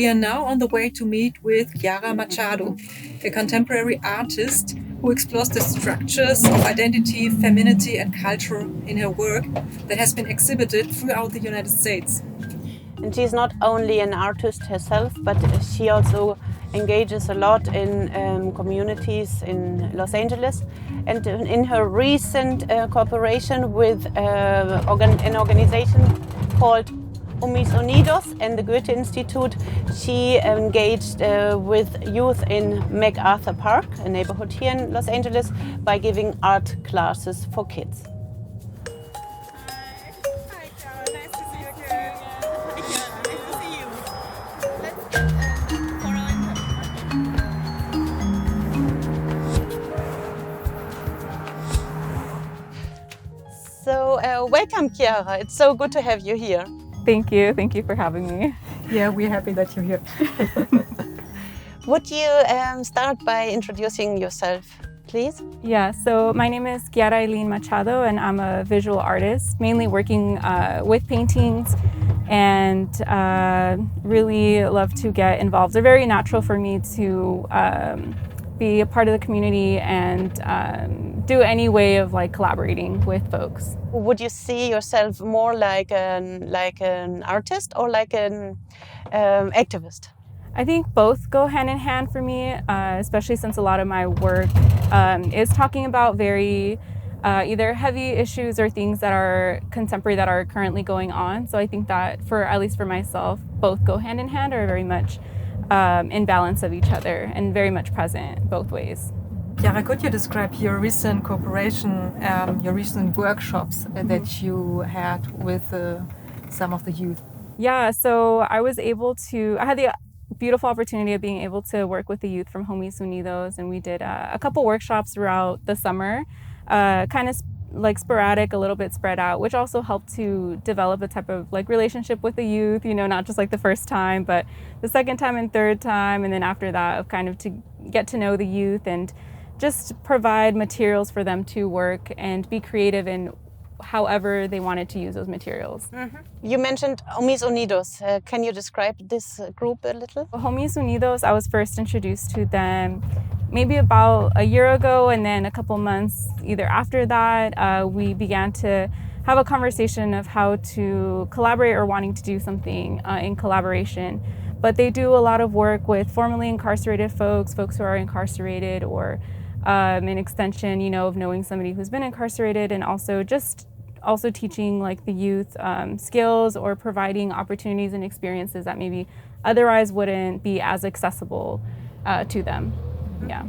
are now on the way to meet with KIARA Machado, a contemporary artist who explores the structures of identity, femininity, and culture in her work that has been exhibited throughout the United States. And she's not only an artist herself, but she also engages a lot in communities in Los Angeles. And in her recent cooperation with an organization called Unidos and the Goethe Institute, she engaged with youth in MacArthur Park, a neighborhood here in Los Angeles, by giving art classes for kids. So welcome, KIARA. It's so good to have you here. Thank you. Thank you for having me. Yeah, we're happy that you're here. Would you start by introducing yourself, please? Yeah, so my name is KIARA Machado, and I'm a visual artist, mainly working with paintings, and really love to get involved. They're very natural for me to be a part of the community and do any way of like collaborating with folks. Would you see yourself more like an artist or like an activist? I think both go hand in hand for me, especially since a lot of my work is talking about very either heavy issues or things that are contemporary that are currently going on. So I think that at least for myself, both go hand in hand or very much in balance of each other and very much present both ways. KIARA, could you describe your recent cooperation, your recent workshops that you had with some of the youth? Yeah, so I had the beautiful opportunity of being able to work with the youth from Unidos, and we did a couple workshops throughout the summer, kind of like sporadic, a little bit spread out, which also helped to develop a type of like relationship with the youth, you know, not just like the first time, but the second time and third time, and then after that of kind of to get to know the youth and just provide materials for them to work and be creative in however they wanted to use those materials. Mm-hmm. You mentioned Unidos. Can you describe this group a little? Unidos, I was first introduced to them maybe about a year ago, and then a couple months either after that, we began to have a conversation of how to collaborate or wanting to do something in collaboration. But they do a lot of work with formerly incarcerated folks who are incarcerated, or an extension, you know, of knowing somebody who's been incarcerated, and also teaching like the youth skills or providing opportunities and experiences that maybe otherwise wouldn't be as accessible to them. Yeah.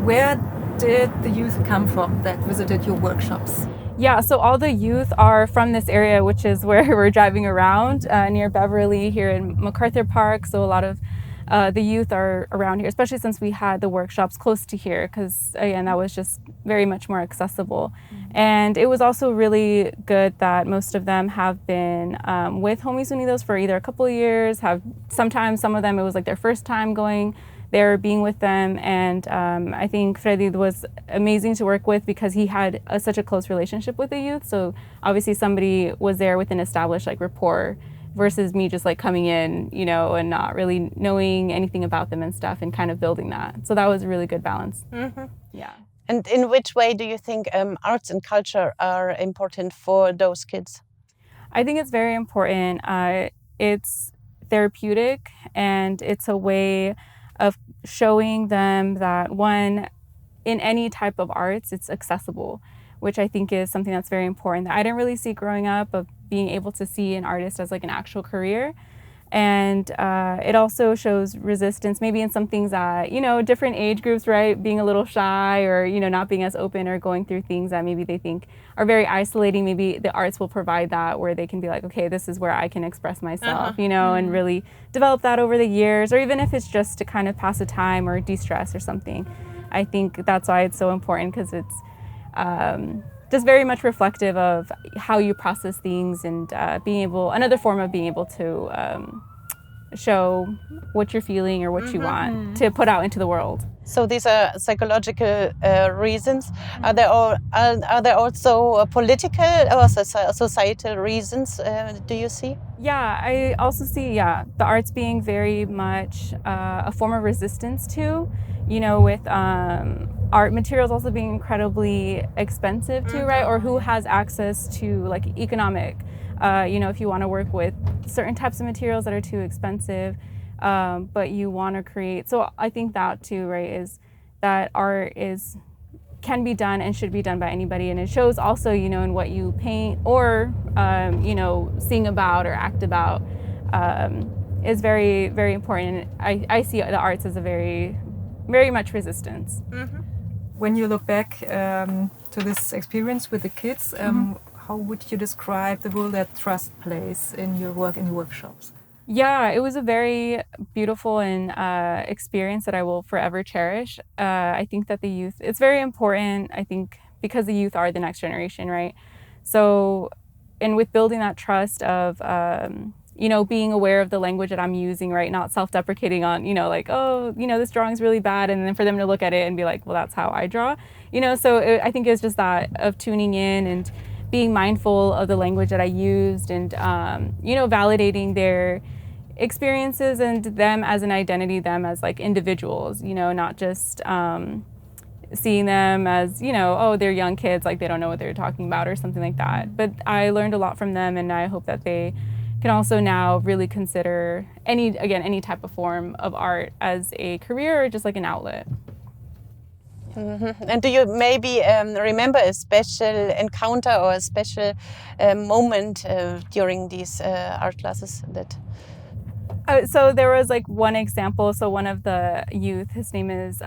Where did the youth come from that visited your workshops? Yeah, so all the youth are from this area, which is where we're driving around near Beverly here in MacArthur Park. So a lot of the youth are around here, especially since we had the workshops close to here, because again, that was just very much more accessible. Mm-hmm. And it was also really good that most of them have been with Unidos for either a couple of years, sometimes some of them it was like their first time going there, being with them. And I think FREDID was amazing to work with because he had such a close relationship with the youth. So obviously somebody was there with an established like rapport versus me just like coming in, you know, and not really knowing anything about them and stuff, and kind of building that. So that was a really good balance. Mm-hmm. Yeah. And in which way do you think arts and culture are important for those kids? I think it's very important. It's therapeutic, and it's a way of showing them that, one, in any type of arts, it's accessible, which I think is something that's very important that I didn't really see growing up, of being able to see an artist as like an actual career. And it also shows resistance, maybe in some things that, you know, different age groups, right? Being a little shy, or, you know, not being as open, or going through things that maybe they think are very isolating. Maybe the arts will provide that, where they can be like, okay, this is where I can express myself, you know, and really develop that over the years, or even if it's just to kind of pass the time or de-stress or something. I think that's why it's so important, because it's just very much reflective of how you process things, and another form of being able to show what you're feeling or what you want to put out into the world. So these are psychological reasons. Are there also political or societal reasons? Do you see? Yeah, I also see, the arts being very much a form of resistance to, with art materials also being incredibly expensive too, right? Or who has access to like economic, if you want to work with certain types of materials that are too expensive, but you want to create. So I think that too, right, is that art can be done and should be done by anybody, and it shows also, in what you paint or sing about or act about is very, very important. And I see the arts as a very, very much resistance. Mm-hmm. When you look back to this experience with the kids, how would you describe the role that trust plays in your work, in your workshops? Yeah, it was a very beautiful and experience that I will forever cherish. I think that the youth, it's very important, I think, because the youth are the next generation, right? So, and with building that trust of, being aware of the language that I'm using, right? Not self-deprecating on, this drawing's really bad. And then for them to look at it and be like, well, that's how I draw. So I think it's just that of tuning in and being mindful of the language that I used and, validating their experiences and them as an identity, them as like individuals, not just seeing them as, they're young kids, like they don't know what they're talking about or something like that. But I learned a lot from them, and I hope that they can also now really consider any type of form of art as a career or just like an outlet. Mm-hmm. And do you maybe remember a special encounter or a special moment during these art classes that? So there was like one example. So one of the youth, his name is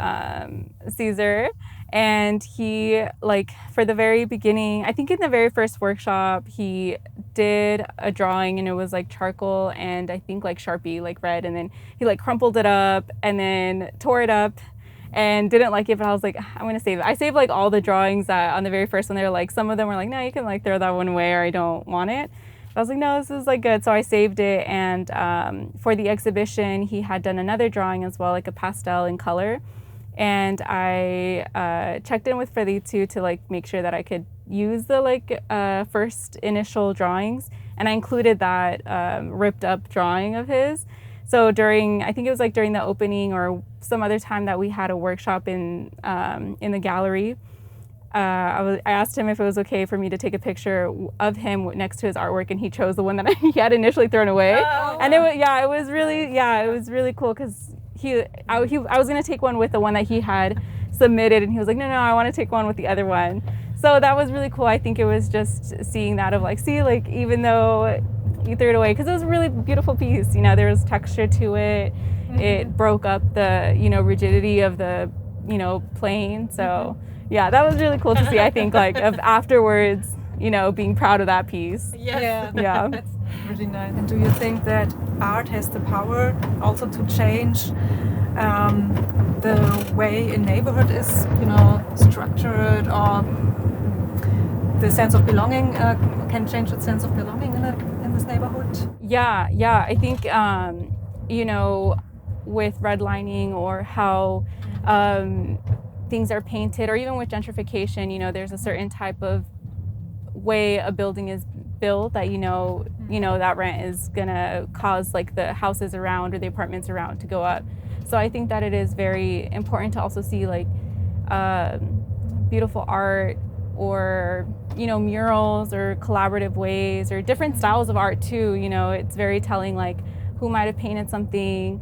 Caesar, and he, like, for the very beginning, I think in the very first workshop, he did a drawing, and it was like charcoal and I think like Sharpie, like red, and then he like crumpled it up and then tore it up and didn't like it, but I was like, I'm gonna save it. I saved like all the drawings that on the very first one. They were like, some of them were like, no, you can like throw that one away, or I don't want it. I was like, no, this is like good. So I saved it, and for the exhibition, he had done another drawing as well, like a pastel in color. And I checked in with FREDID too to like make sure that I could use the like first initial drawings, and I included that ripped up drawing of his. So I think it was like during the opening or some other time that we had a workshop in the gallery, I asked him if it was okay for me to take a picture of him next to his artwork, and he chose the one that he had initially thrown away. Oh. And it was really cool because I was gonna take one with the one that he had submitted, and he was like, no, I want to take one with the other one. So that was really cool. I think it was just seeing that of like, see, like, even though you threw it away, because it was a really beautiful piece, there was texture to it. Mm-hmm. It broke up the, rigidity of the, plane. So yeah, that was really cool to see, I think, like, of afterwards, being proud of that piece. Yes. Yeah. That's really nice. And do you think that art has the power also to change the way a neighborhood is, structured, or the sense of belonging can change the sense of belonging in this neighborhood? Yeah. I think, with redlining or how things are painted, or even with gentrification, there's a certain type of way a building is built that, that rent is gonna cause like the houses around or the apartments around to go up. So I think that it is very important to also see like beautiful art, or murals, or collaborative ways, or different styles of art too. It's very telling like who might have painted something,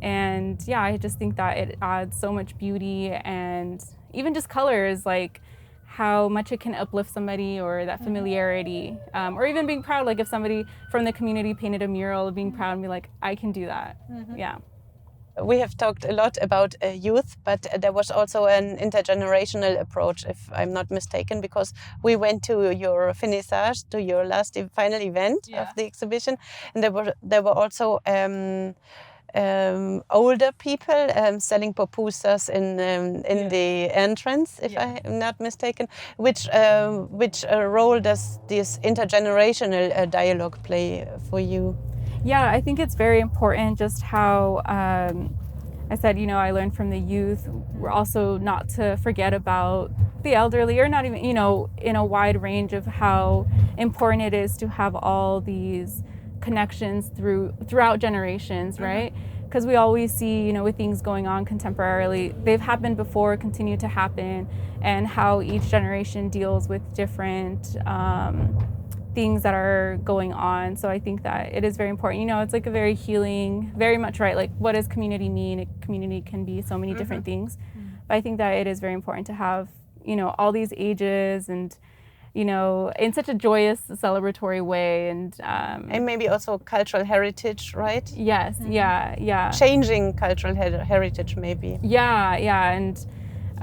and yeah, I just think that it adds so much beauty, and even just colors, like how much it can uplift somebody, or that familiarity, or even being proud, like if somebody from the community painted a mural, being proud and be like, I can do that. Mm-hmm. Yeah. We have talked a lot about youth, but there was also an intergenerational approach, if I'm not mistaken, because we went to your finissage, to your last final event of the exhibition, and there were also older people selling pupusas in the entrance, if I'm not mistaken. Which role does this intergenerational dialogue play for you? Yeah, I think it's very important just how, I said, I learned from the youth. We're also not to forget about the elderly, or not even, in a wide range of how important it is to have all these connections throughout generations, right? Because we always see, with things going on contemporarily, they've happened before, continue to happen, and how each generation deals with different things that are going on. So I think that it is very important. It's like a very healing, very much right. Like, what does community mean? A community can be so many different things. But I think that it is very important to have, all these ages and, in such a joyous, celebratory way. And maybe also cultural heritage, right? Yes, yeah. Changing cultural heritage, maybe. Yeah, and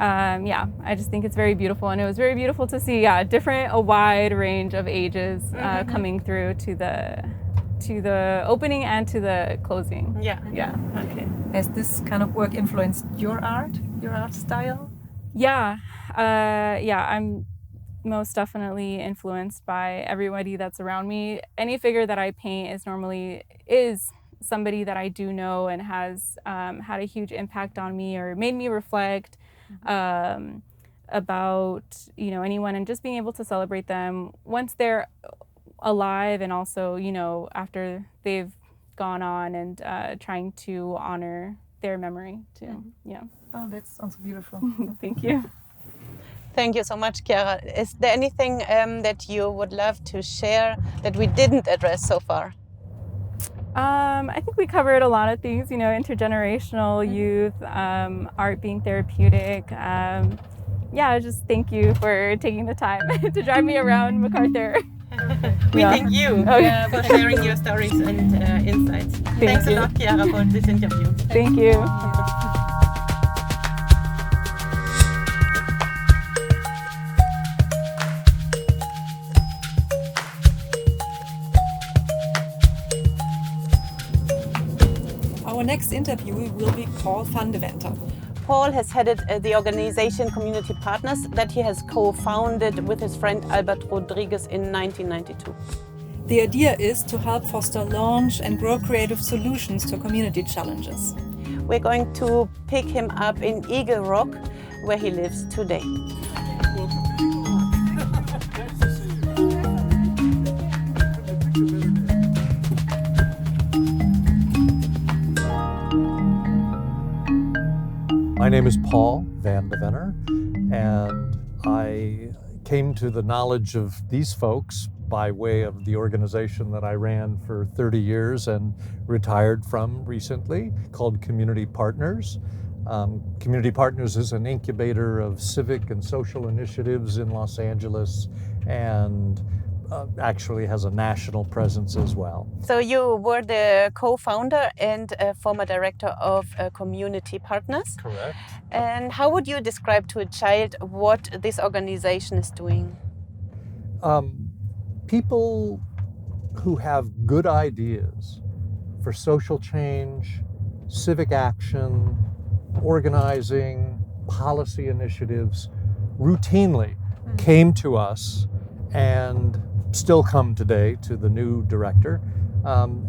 I just think it's very beautiful, and it was very beautiful to see, a wide range of ages coming through to the opening and to the closing. Yeah. Okay. Has this kind of work influenced your art style? Yeah, I'm most definitely influenced by everybody that's around me. Any figure that I paint is somebody that I do know and has had a huge impact on me or made me reflect about anyone, and just being able to celebrate them once they're alive, and also after they've gone on, and trying to honor their memory too. Yeah. Oh, that sounds beautiful. Thank you. Thank you so much, KIARA. Is there anything that you would love to share that we didn't address so far? I think we covered a lot of things, intergenerational youth, art being therapeutic. Just thank you for taking the time to drive me around MacArthur. We thank you for sharing your stories and insights. Thanks a lot, KIARA, for this interview. Thank you. Our next interviewee will be Paul VANDEVENTER. Paul has headed the organization Community Partners that he has co-founded with his friend Albert Rodriguez in 1992. The idea is to help foster launch and grow creative solutions to community challenges. We're going to pick him up in Eagle Rock, where he lives today. My name is Paul VANDEVENTER, and I came to the knowledge of these folks by way of the organization that I ran for 30 years and retired from recently, called Community Partners. Community Partners is an incubator of civic and social initiatives in Los Angeles, and actually has a national presence as well. So you were the co-founder and former director of Community Partners. Correct. And how would you describe to a child what this organization is doing? People who have good ideas for social change, civic action, organizing, policy initiatives routinely came to us, and still come today to the new director,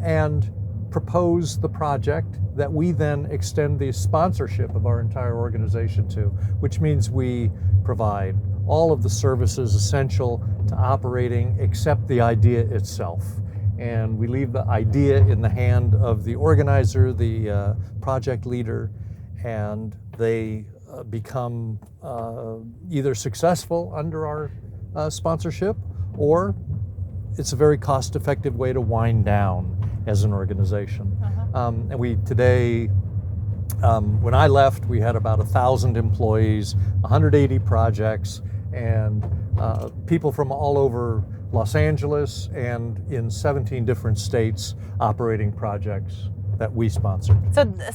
and propose the project that we then extend the sponsorship of our entire organization to, which means we provide all of the services essential to operating except the idea itself. And we leave the idea in the hand of the organizer, the project leader, and they become either successful under our sponsorship, or it's a very cost-effective way to wind down as an organization. And we today, when I left, we had about 1,000 employees, 180 projects, and people from all over Los Angeles and in 17 different states operating projects that we sponsored.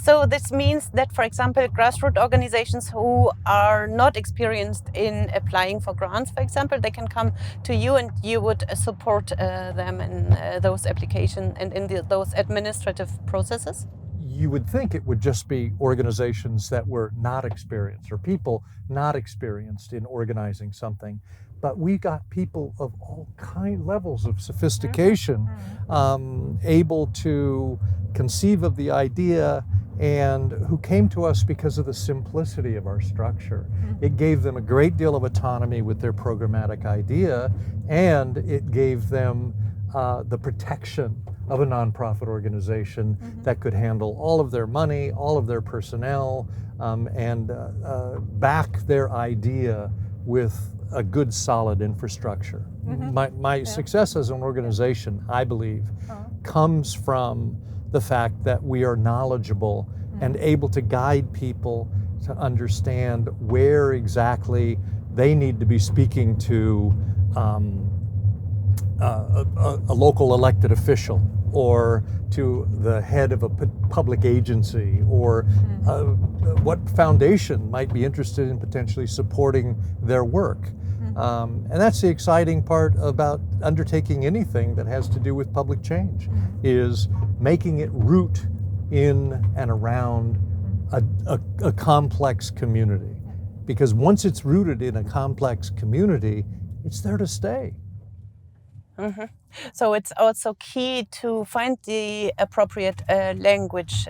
So this means that, for example, grassroots organizations who are not experienced in applying for grants, for example, they can come to you and you would support them in those applications and in those administrative processes? You would think it would just be organizations that were not experienced or people not experienced in organizing something. But we got people of all levels of sophistication able to conceive of the idea and who came to us because of the simplicity of our structure. It gave them a great deal of autonomy with their programmatic idea, and it gave them the protection of a nonprofit organization that could handle all of their money, all of their personnel, and back their idea with a good, solid infrastructure. My success as an organization, I believe, comes from the fact that we are knowledgeable and able to guide people to understand where exactly they need to be speaking to a local elected official, or to the head of a public agency, or what foundation might be interested in potentially supporting their work. And that's the exciting part about undertaking anything that has to do with public change, is making it root in and around a complex community. Because once it's rooted in a complex community, it's there to stay. So it's also key to find the appropriate language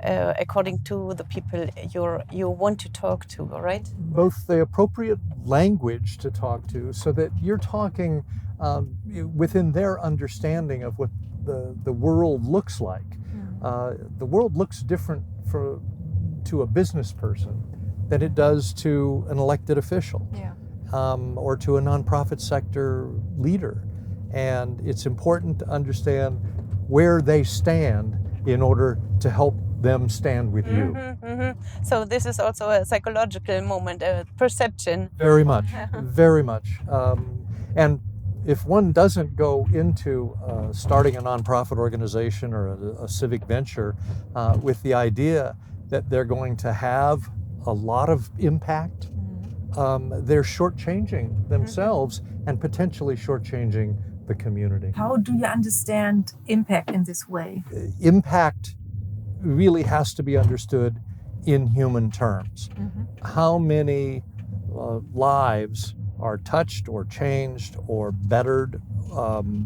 according to the people you want to talk to, right? Both the appropriate language to talk to, so that you're talking within their understanding of what the world looks like. The world looks different to a business person than it does to an elected official. Or to a nonprofit sector leader. And it's important to understand where they stand in order to help them stand with you. So this is also a psychological moment, a perception. Very much, very much. And if one doesn't go into starting a nonprofit organization or a civic venture with the idea that they're going to have a lot of impact, they're shortchanging themselves and potentially shortchanging the community. How do you understand impact in this way? Impact really has to be understood in human terms. How many lives are touched or changed or bettered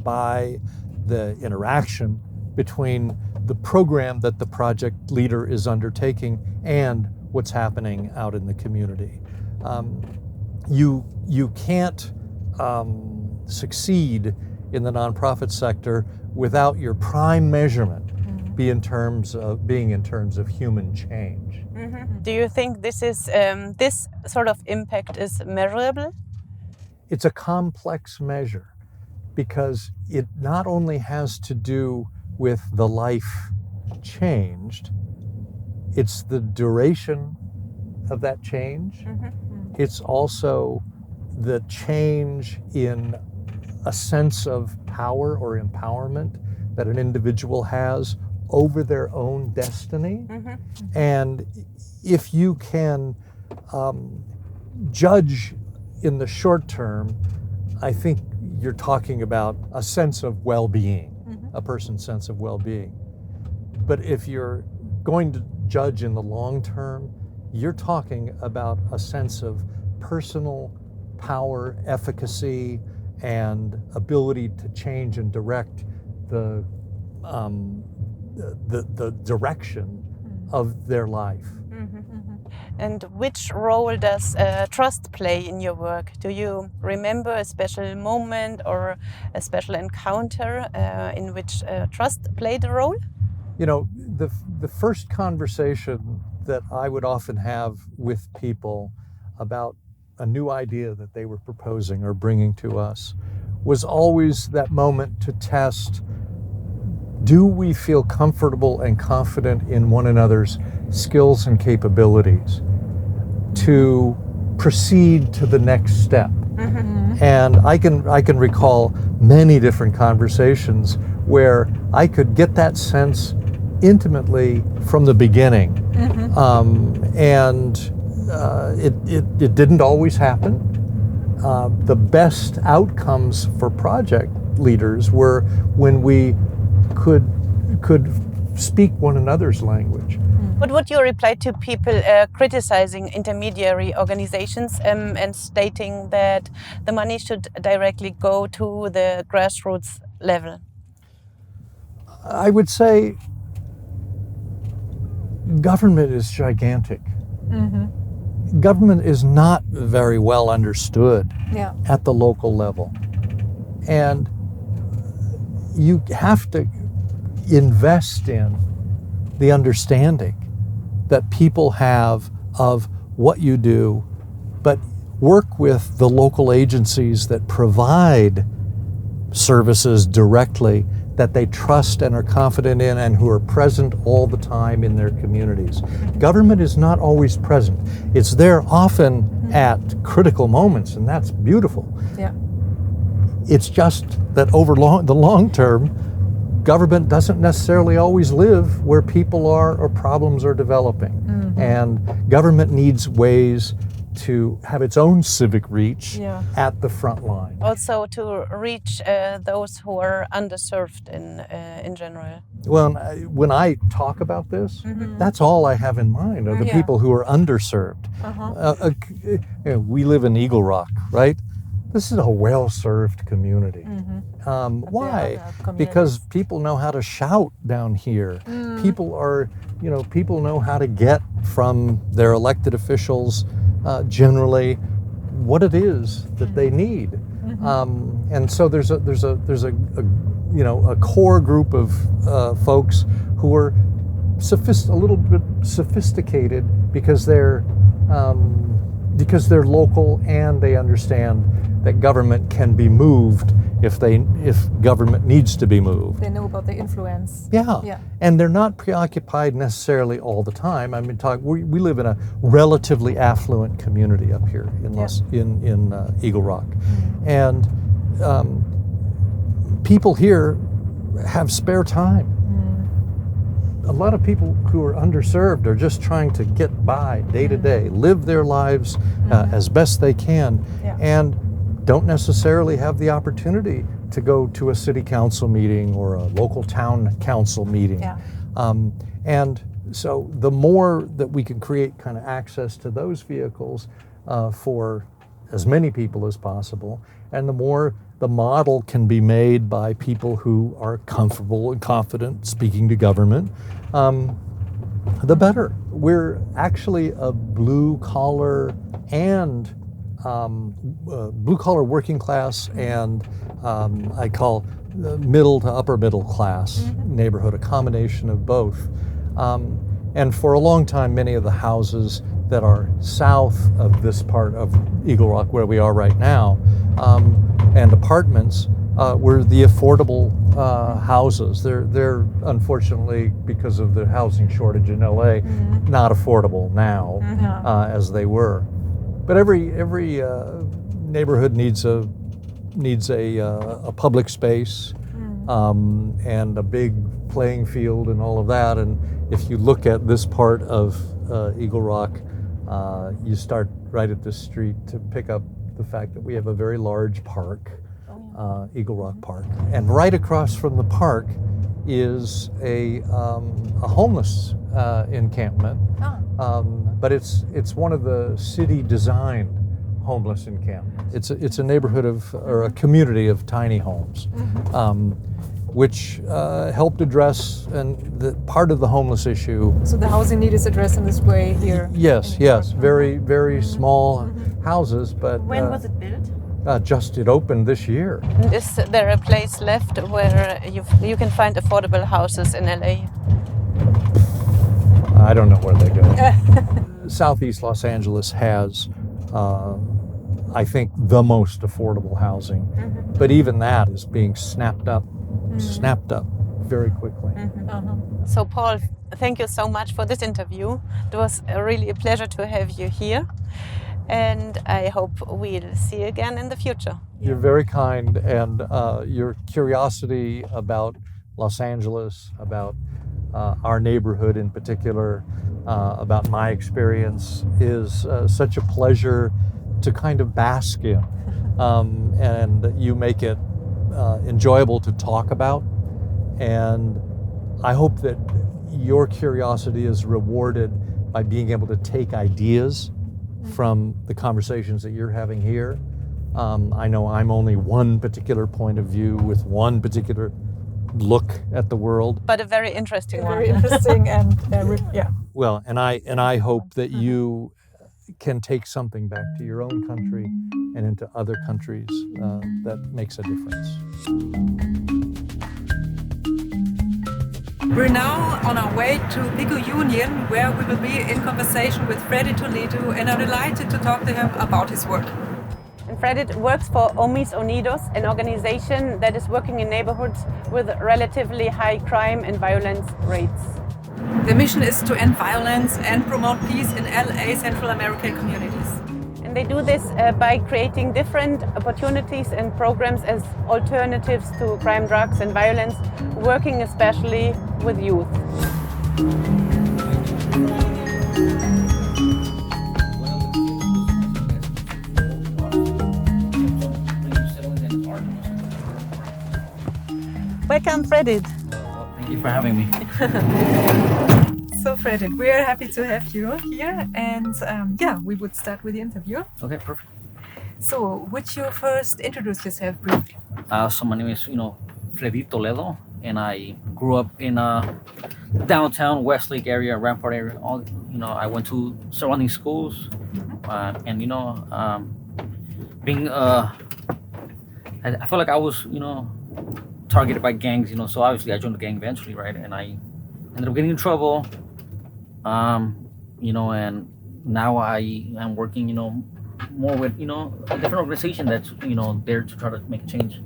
by the interaction between the program that the project leader is undertaking and what's happening out in the community. You can't succeed in the nonprofit sector without your prime measurement being in terms of human change. Do you think this is this sort of impact is measurable? It's a complex measure because it not only has to do with the life changed, it's the duration of that change. It's also the change in a sense of power or empowerment that an individual has over their own destiny. And if you can judge in the short term, I think you're talking about a sense of well-being, a person's sense of well-being. But if you're going to judge in the long term, you're talking about a sense of personal power, efficacy, and ability to change and direct the direction of their life. And which role does trust play in your work? Do you remember a special moment or a special encounter in which trust played a role? You know, the first conversation that I would often have with people about a new idea that they were proposing or bringing to us was always that moment to test, do we feel comfortable and confident in one another's skills and capabilities to proceed to the next step? And I can recall many different conversations where I could get that sense intimately from the beginning. It didn't always happen. The best outcomes for project leaders were when we could speak one another's language. What would you reply to people criticizing intermediary organizations and stating that the money should directly go to the grassroots level? I would say government is gigantic. Mm-hmm. Government is not very well understood Yeah. at the local level. And you have to invest in the understanding that people have of what you do, but work with the local agencies that provide services directly that they trust and are confident in and who are present all the time in their communities. Government is not always present. It's there often at critical moments, and that's beautiful. Yeah. It's just that over the long term, government doesn't necessarily always live where people are or problems are developing. And government needs ways to have its own civic reach at the front line. Also to reach those who are underserved in general. Well, when I talk about this, that's all I have in mind are the people who are underserved. We live in Eagle Rock, right? This is a well-served community. Why? Because people know how to shout down here. People are, people know how to get from their elected officials generally what it is that they need. And so there's a core group of folks who are a little bit sophisticated because they're local and they understand that government can be moved if government needs to be moved. They know about the influence. Yeah. And they're not preoccupied necessarily all the time. I mean, we live in a relatively affluent community up here in Eagle Rock, and people here have spare time. A lot of people who are underserved are just trying to get by day to day, live their lives as best they can, and don't necessarily have the opportunity to go to a city council meeting or a local town council meeting. And so the more that we can create kind of access to those vehicles for as many people as possible, and the more the model can be made by people who are comfortable and confident speaking to government, the better. We're actually a blue-collar and blue-collar working class and I call middle to upper middle class neighborhood, a combination of both. And for a long time, many of the houses that are south of this part of Eagle Rock, where we are right now, and apartments were the affordable houses. They're unfortunately, because of the housing shortage in LA, not affordable now as they were. But every neighborhood needs a public space and a big playing field and all of that. And if you look at this part of Eagle Rock, you start right at this street to pick up the fact that we have a very large park, Eagle Rock Park, and right across from the park is a homeless encampment. But it's one of the city-designed homeless encampments. It's a neighborhood or a community of tiny homes, which helped address the part of the homeless issue. So the housing need is addressed in this way here. Yes. Very, very small houses, but when was it built? It opened this year. Is there a place left where you can find affordable houses in LA? I don't know where they go. Southeast Los Angeles has, I think, the most affordable housing, but even that is being snapped up very quickly. So, Paul, thank you so much for this interview. It was really a pleasure to have you here, and I hope we'll see you again in the future. You're very kind, and your curiosity about Los Angeles, about our neighborhood in particular, about my experience is such a pleasure to kind of bask in, and you make it enjoyable to talk about, and I hope that your curiosity is rewarded by being able to take ideas from the conversations that you're having here. I know I'm only one particular point of view with one particular look at the world. But a very interesting one. Very interesting and yeah. Well, and I hope that you can take something back to your own country and into other countries that makes a difference. We're now on our way to Legal Union, where we will be in conversation with FREDID Toledo, and I'm delighted to talk to him about his work. And FREDID works for Unidos, an organization that is working in neighborhoods with relatively high crime and violence rates. The mission is to end violence and promote peace in LA Central American communities. And they do this by creating different opportunities and programs as alternatives to crime, drugs and violence, working especially with youth. Welcome, FREDID. Thank you for having me. So FREDID, we are happy to have you here, and we would start with the interview. Okay, perfect. So, would you first introduce yourself briefly? So my name is, FREDID Toledo, and I grew up in downtown Westlake area, Rampart area. I went to surrounding schools, and being I felt like I was, targeted by gangs. So obviously I joined the gang eventually, right? And I ended up getting in trouble, and now I am working, more with, a different organization that's, there to try to make a change.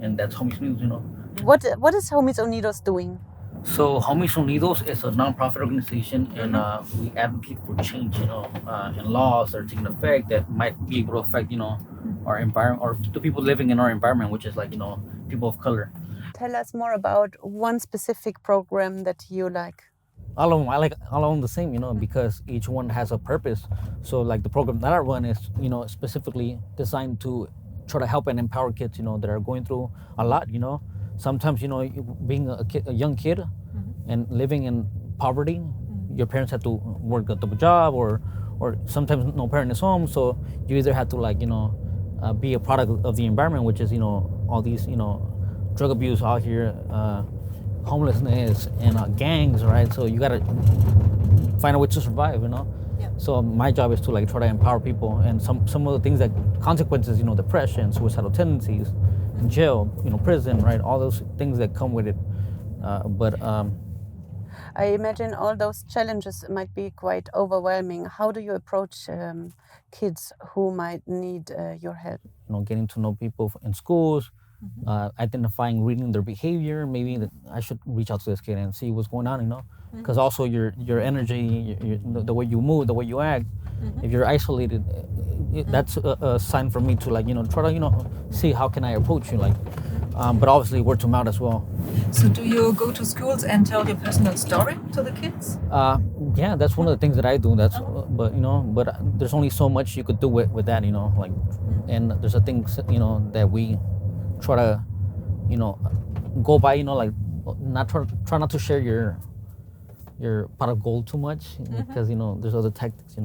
And that's Homies Unidos, What is Homies Unidos doing? So Homies Unidos is a non-profit organization, and we advocate for change, and laws that are taking effect that might be able to affect, our environment, or the people living in our environment, which is like, people of color. Tell us more about one specific program that you like. All of them, I like all of them the same, because each one has a purpose. So like the program that I run is, specifically designed to try to help and empower kids, that are going through a lot, Sometimes, being a young kid and living in poverty, your parents have to work a double job, or sometimes no parent is home. So you either have to be a product of the environment, which is, all these, drug abuse out here, homelessness and gangs, right? So you gotta find a way to survive, Yeah. So my job is to try to empower people, and some of the things, that consequences, depression, suicidal tendencies, jail, prison, right? All those things that come with it. I imagine all those challenges might be quite overwhelming. How do you approach kids who might need your help? Getting to know people in schools, identifying, reading their behavior. Maybe that I should reach out to this kid and see what's going on, because also your energy, the way you move, the way you act. If you're isolated, that's a sign for me to try to see how can I approach you, but obviously word to mouth as well. So, do you go to schools and tell your personal story to the kids? Yeah, that's one of the things that I do. But there's only so much you could do with that, and there's a things that we try to go by, try not to share your pot of gold too much, because there's other tactics,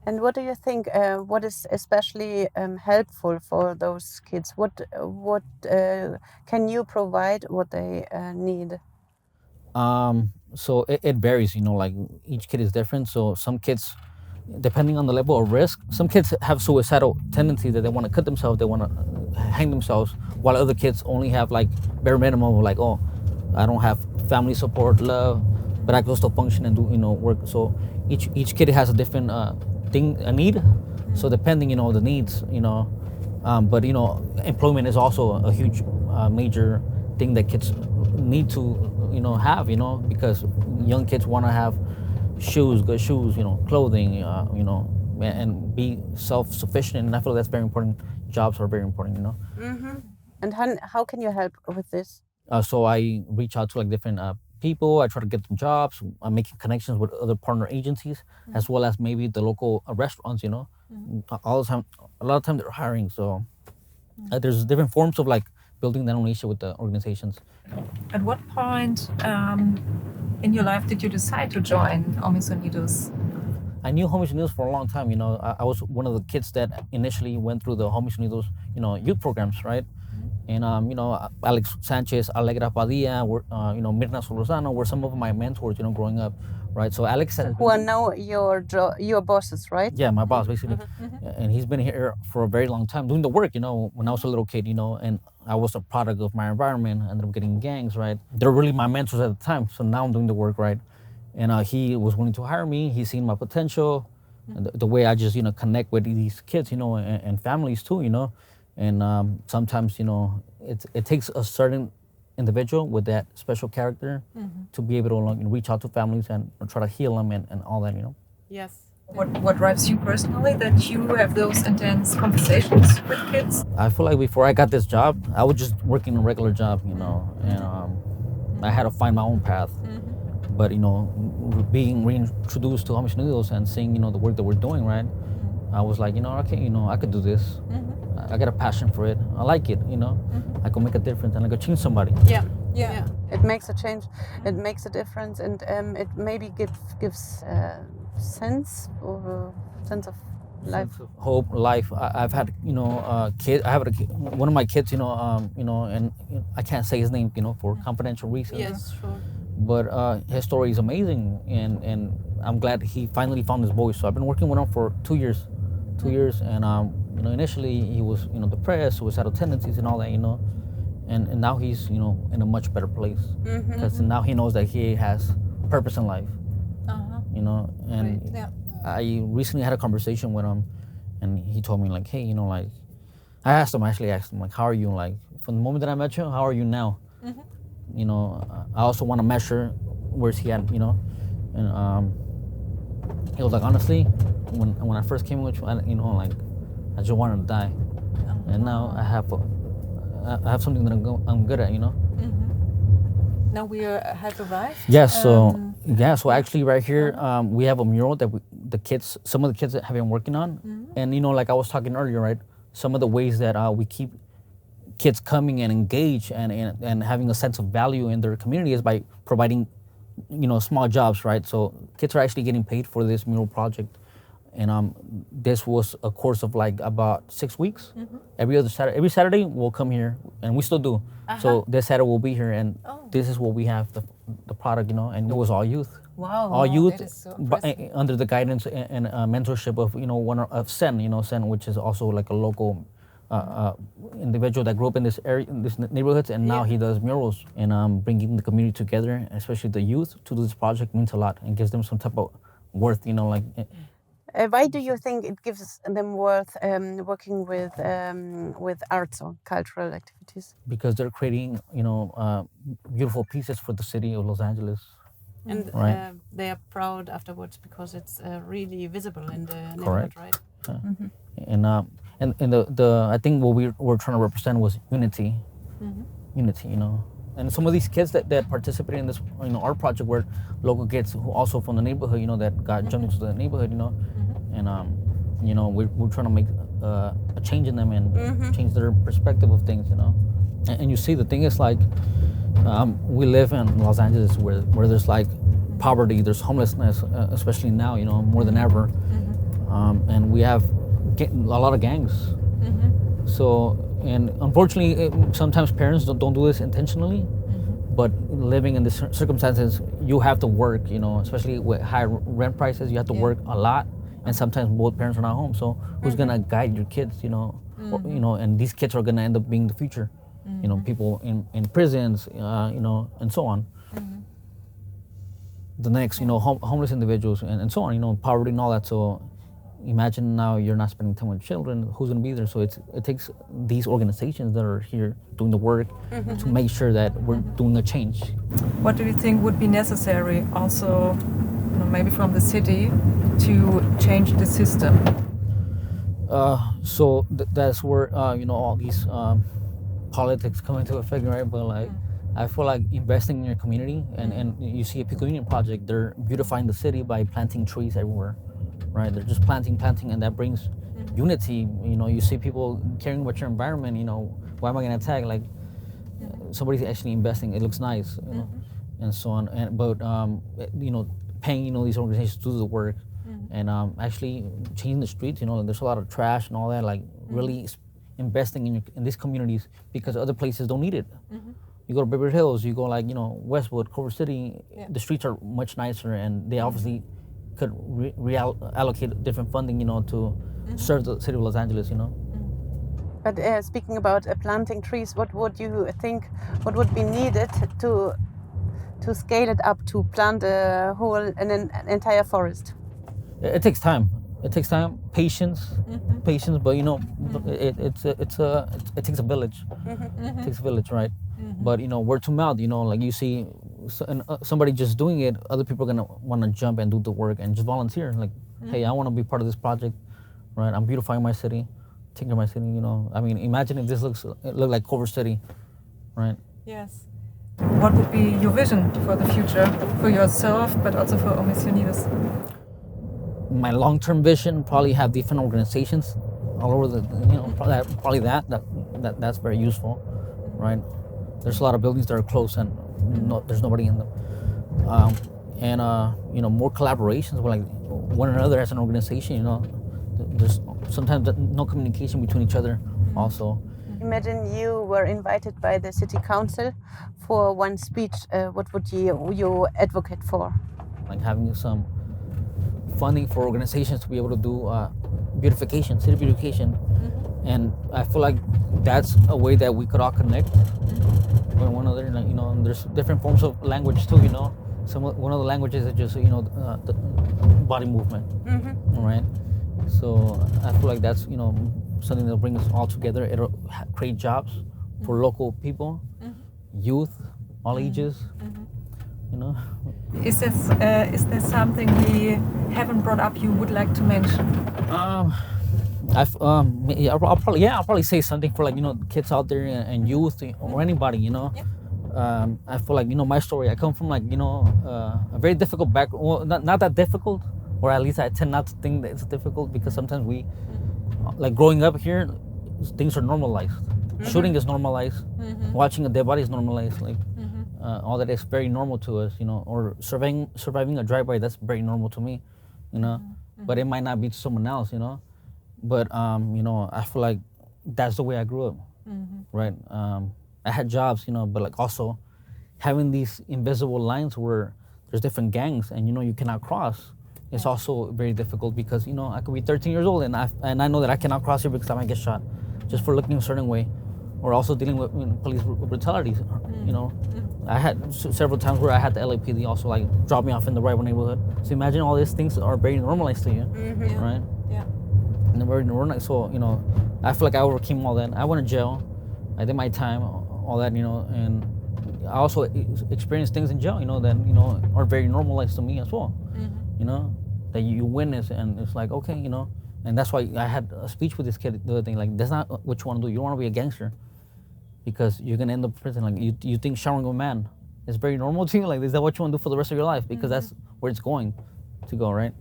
And what do you think? What is especially helpful for those kids? What can you provide? What they need? So it varies. Each kid is different. So some kids, depending on the level of risk, some kids have suicidal tendency that they want to cut themselves, they want to hang themselves, while other kids only have bare minimum of oh, I don't have family support, love, but I can still function and do work. So each kid has a different a need. So depending the needs, but employment is also a huge major thing that kids need to have, because young kids want to have good shoes, clothing, and be self-sufficient, and I feel that's very important. Jobs are very important, And how can you help with this? So I reach out to different people. I try to get them jobs. I'm making connections with other partner agencies, as well as maybe the local restaurants. All the time, a lot of time they're hiring. So there's different forms of building that relationship with the organizations. At what point in your life did you decide to join Homies Unidos? I knew Homies Unidos for a long time. I was one of the kids that initially went through the Homies Unidos, youth programs, right? and Alex Sanchez, Allegra Padilla, Mirna Solozano were some of my mentors, growing up, right? So Alex has Who are now your bosses, right? yeah, my boss basically, and he's been here for a very long time doing the work. When I was a little kid, and I was a product of my environment. I ended up getting gangs, right? They're really my mentors at the time. So now I'm doing the work, right? And he was willing to hire me. He's seen my potential, the way I just connect with these kids, and families too, and sometimes it takes a certain individual with that special character to be able to reach out to families and try to heal them and all that. Yes. What drives you personally that you have those intense conversations with kids? I feel like before I got this job, I was just working a regular job, and I had to find my own path. But being reintroduced to Homies Unidos and seeing the work that we're doing, right? I was like, okay, I could do this. I got a passion for it. I like it, I could make a difference and I could change somebody. Yeah. It makes a change. It makes a difference, and it maybe gives sense of life. Sense of hope, life. I've had kids. I have one of my kids, and I can't say his name, for confidential reasons. Yes, sure. But his story is amazing, and I'm glad he finally found his voice. So I've been working with him for 2 years, and initially he was depressed, suicidal tendencies, and all that, and now he's in a much better place because now he knows that he has purpose in life, and Right. Yeah. I recently had a conversation with him, and he told me like, hey, like, I asked him like, how are you? Like, from the moment that I met you, how are you now? I also want to measure where's he at, and he was like, honestly, when I first came with you, like, I just wanted to die, and now I have something that I'm good at, Now we have arrived. Yes. So actually, right here, we have a mural that some of the kids have been working on, and like I was talking earlier, right? Some of the ways that we keep kids coming and engage and having a sense of value in their community is by providing, small jobs, right? So kids are actually getting paid for this mural project, and this was a course of like about 6 weeks. Every Saturday we'll come here, and we still do. So this Saturday we'll be here, and this is what we have, the product, and it was all youth. Wow. All youth, That is so impressive. under the guidance and mentorship of one of Sen, which is also like a local individual that grew up in this area, in this neighborhoods, and now he does murals, and bringing the community together, especially the youth, to do this project means a lot and gives them some type of worth, like. Why do you think it gives them worth working with arts or cultural activities? Because they're creating, beautiful pieces for the city of Los Angeles. And Right. they are proud afterwards because it's really visible in the Correct. neighborhood, right? And the I think what we were trying to represent was unity, unity, And some of these kids that participated in this, art project were local kids who also from the neighborhood, that got jumped into the neighborhood, and we're trying to make a change in them and change their perspective of things, And you see, the thing is like, we live in Los Angeles where there's like poverty, there's homelessness, especially now, more than ever, and we have a lot of gangs. So, and unfortunately, sometimes parents don't do this intentionally, but living in these circumstances, you have to work, especially with high rent prices, you have to work a lot, and sometimes both parents are not home. So who's gonna guide your kids, or, and these kids are gonna end up being the future, people in prisons, and so on. The next, homeless individuals and so on, poverty and all that. So imagine now you're not spending time with children, who's going to be there? So it takes these organizations that are here doing the work to make sure that we're doing a change. What do you think would be necessary also, maybe from the city, to change the system? So that's where, all these politics come into effect, right? But like, I feel like investing in your community, and you see a Pico Union project, they're beautifying the city by planting trees everywhere. Right, they're just planting, and that brings unity. You see people caring about your environment. Why am I gonna attack? Like, somebody's actually investing. It looks nice, and so on. But paying these organizations to do the work, and actually changing the streets. There's a lot of trash and all that. Like, really investing in these communities because other places don't need it. You go to Beverly Hills, you go like, you know, Westwood, Culver City, the streets are much nicer, and they obviously could reallocate different funding, you know, to serve the city of Los Angeles, you know. But speaking about planting trees, what would you think, what would be needed to scale it up to plant an entire forest? It takes time. It takes time, patience, but you know, it takes a village. It takes a village, right? But you know, word to mouth, you know, like you see somebody just doing it, other people are gonna want to jump and do the work and just volunteer. Like, hey, I want to be part of this project, right? I'm beautifying my city, taking care of my city. You know, I mean, imagine if this looked like Culver City, right? Yes. What would be your vision for the future, for yourself, but also for Omis Unidos? My long-term vision, probably have different organizations all over the, you know, probably that's very useful, right? There's a lot of buildings that are closed and there's nobody in them, you know, more collaborations with like one another as an organization. You know, there's sometimes no communication between each other. Also, imagine you were invited by the city council for one speech. What would you advocate for? Like having some funding for organizations to be able to do beautification, city beautification, and I feel like that's a way that we could all connect with one another. Like, you know, and there's different forms of language too. You know, one of the languages is just, you know, the body movement, right? So I feel like that's, you know, something that'll bring us all together. It'll create jobs for local people, youth, all ages. You know. Is there something we haven't brought up you would like to mention? I'll probably say something for, like, you know, kids out there and youth or anybody, you know. I feel like, you know, my story, I come from, like, you know, a very difficult background. Well, not that difficult, or at least I tend not to think that it's difficult, because sometimes we, like, growing up here, things are normalized. Shooting is normalized. Watching a dead body is normalized. Like, all that is very normal to us, you know, or surviving a drive-by, that's very normal to me, you know, but it might not be to someone else, you know. But, you know, I feel like that's the way I grew up, right? I had jobs, you know, but, like, also having these invisible lines where there's different gangs and, you know, you cannot cross. It's also very difficult because, you know, I could be 13 years old and I know that I cannot cross here because I might get shot just for looking a certain way, or also dealing with, you know, police brutality, you know. I had several times where I had the LAPD also, like, drop me off in the right neighborhood. So imagine all these things are very normalized to you, right? Yeah. And they're very normalized. So, you know, I feel like I overcame all that. I went to jail. I did my time, all that, you know, and I also experienced things in jail, you know, that, you know, are very normalized to me as well, you know, that you witness, and it's like, okay, you know. And that's why I had a speech with this kid the other thing, like, that's not what you want to do. You don't want to be a gangster, because you're going to end up in prison. Like, you think showering a man is very normal to you? Like, is that what you want to do for the rest of your life? Because that's where it's going to go, right?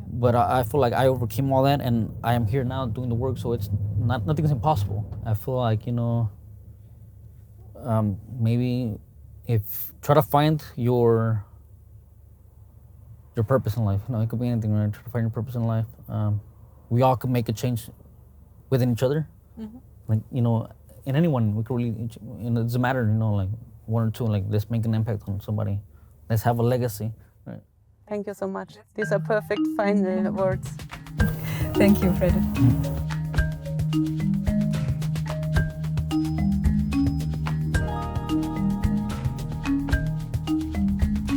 But I feel like I overcame all that, and I am here now doing the work, so it's nothing's impossible. I feel like, you know, maybe try to find your purpose in life. You know, it could be anything, right? Try to find your purpose in life. We all could make a change within each other. Like, you know, in anyone, we could really, you know, it doesn't matter, you know, like one or two, like, let's make an impact on somebody. Let's have a legacy, right? Thank you so much. These are perfect final words. Thank you, Fred.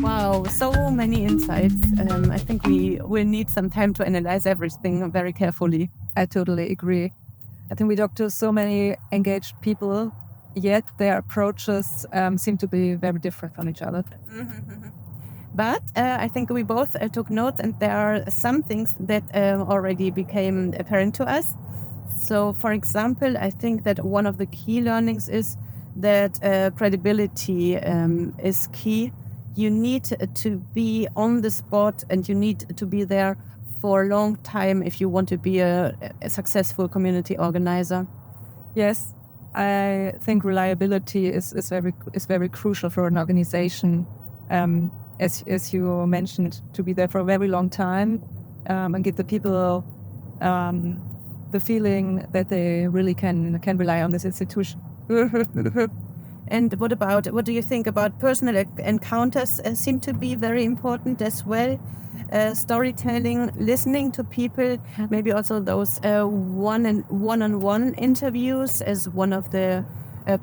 Wow, so many insights. I think we will need some time to analyze everything very carefully. I totally agree. I think we talked to so many engaged people, yet their approaches seem to be very different from each other. But I think we both took notes, and there are some things that already became apparent to us. So, for example, I think that one of the key learnings is that credibility is key. You need to be on the spot, and you need to be there for a long time if you want to be a successful community organizer. Yes, I think reliability is very crucial for an organization, as you mentioned, to be there for a very long time and give the people the feeling that they really can rely on this institution. And what do you think about personal encounters? Seem to be very important as well. Storytelling, listening to people, maybe also those one-on-one interviews as one of the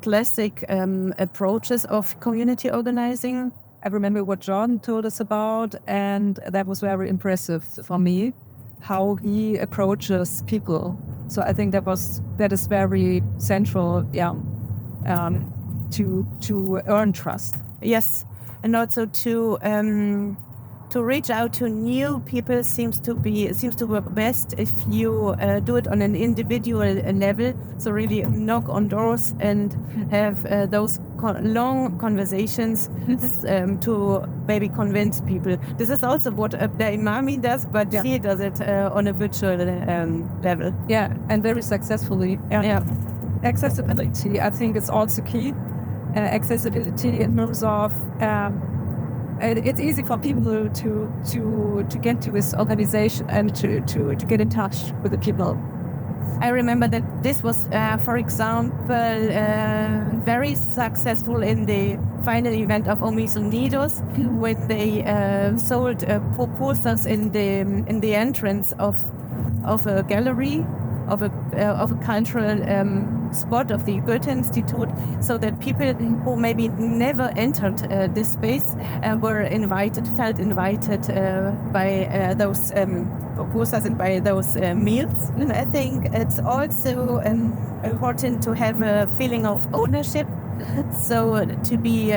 classic approaches of community organizing. I remember what John told us about, and that was very impressive for me, how he approaches people. So I think that is very central, to earn trust. Yes, and also to reach out to new people seems to work best if you do it on an individual level. So really knock on doors and have those long conversations to maybe convince people. This is also what the Imami does, but he does it on a virtual level. Yeah, and very successfully. Yeah. Accessibility, I think, is also key. Accessibility in terms of it's easy for people to get to this organization and to get in touch with the people. I remember that this was, for example, very successful in the final event of Unidos, when they sold posters in the entrance of a gallery, of a cultural spot of the Goethe Institute, so that people who maybe never entered this space felt invited by those posters and by those meals. And I think it's also important to have a feeling of ownership, so to be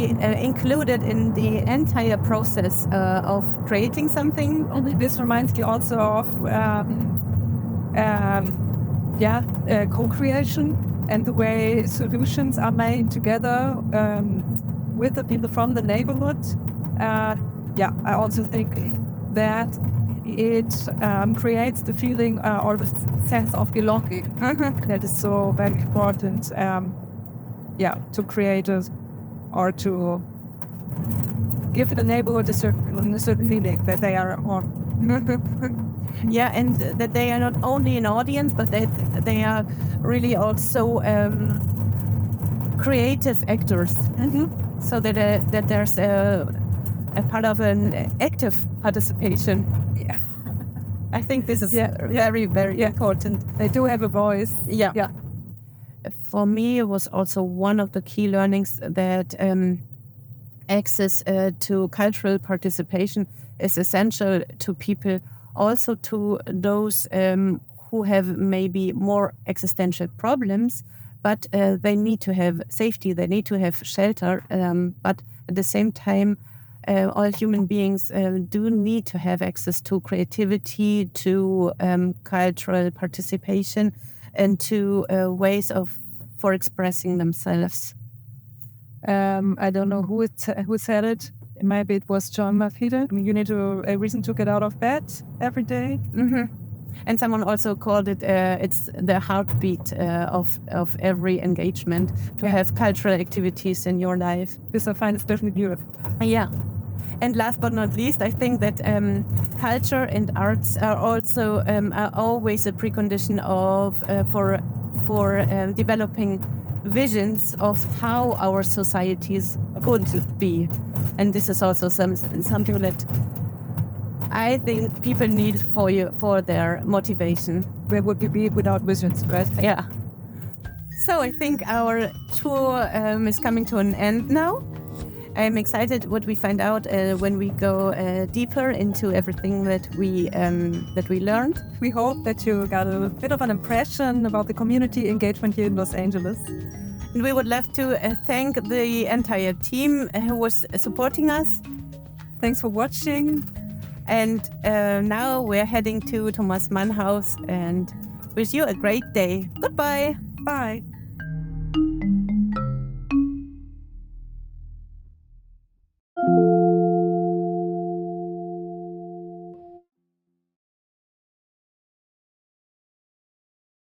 included in the entire process of creating something. This reminds me also of co-creation and the way solutions are made together with the people from the neighborhood. I also think that it creates the feeling or the sense of belonging that is so very important. To create or to give the neighborhood a certain feeling that they are on. And that they are not only an audience, but that they are really also creative actors. So that there's a part of an active participation. Yeah. I think this is very, very important. They do have a voice. Yeah. For me, it was also one of the key learnings that access to cultural participation is essential to people, also to those who have maybe more existential problems, but they need to have safety, they need to have shelter, but at the same time, all human beings do need to have access to creativity, to cultural participation, and to ways for expressing themselves. I don't know who said it. Maybe it was John Mafida. You need a reason to get out of bed every day. And someone also called it, it's the heartbeat of every engagement, to have cultural activities in your life. This I find especially beautiful. Yeah. And last but not least, I think that culture and arts are also are always a precondition for developing visions of how our societies could be. And this is also something that I think people need for their motivation. Where would we be without visions, right? Yeah. So I think our tour is coming to an end now. I'm excited what we find out when we go deeper into everything that we learned. We hope that you got a bit of an impression about the community engagement here in Los Angeles. And we would love to thank the entire team who was supporting us. Thanks for watching. And now we're heading to Thomas Mann House and wish you a great day. Goodbye. Bye.